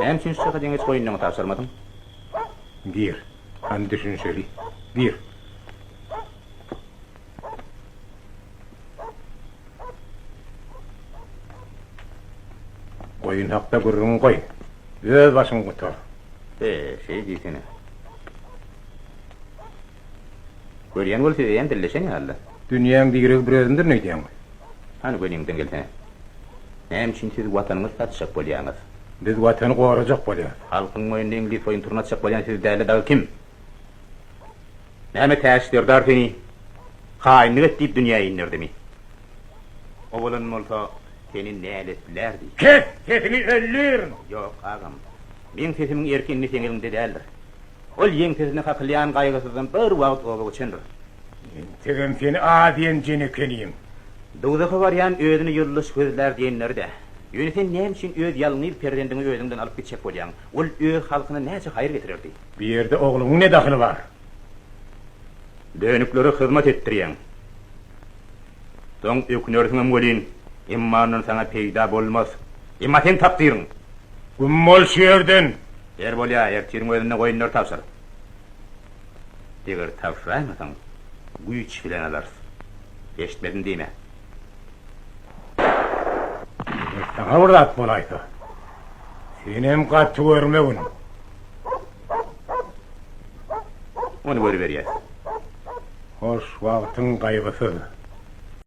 Hem çünkü deniz koyununu tapşırmadım. Bir. Han düşünseli. Bir. Koyun hakta gurrun koy. Öz başın kutar. Şey diyesene. Görüyen olsa diyen dilleşen ya Allah. Dünyanın digirek bir özündür ne diyen? Hani gönüngden gelse. Hem çünkü siz vatanınız satışak bolyanız. Biz vatanı koruyacak bolýar. Halkın oyunda İngiliz oyun turuna çıkacak bolyan siz değerli dağı kim? Näme täşdir darfeni? Hainlik etdip dünyaya indirdi mi? O bolan bolsa senin näletlerdi? Kes! Sesini öllür! Yok ağam. Men sesimin erkinli senin elinde değildir. Ol yen sesini haklıyan kaygısızdan bir vaqt oğlu geçendir. Tegem seni adiyen jenekeniyim. Dowzaka baryan özüni yıldız gözler diyenlerde. Yöne sen näme üçin öz yalnyp perdendiňi özüňden alyp gitjek bolýan? Ol öz halkyna näçe haýyr getirirdi? Bir yerde oğlumun ne dahili var? Dönüklere hizmet ettirýän. Soň ökünörsiňem bolýan, immanyň sana peýda bolmaz. Imma sen tapdyryň. Gummol şerden. Er bolýa, erkiriň özüne goýunlar tapşyr. Eger tapşyrmasaň, güýç bilen alarsy. Eşitmedin diýme. Sana burada at bolaydı. Senem katı görmegin. Onu görüberýär. Hoş vaqtın kaygısı.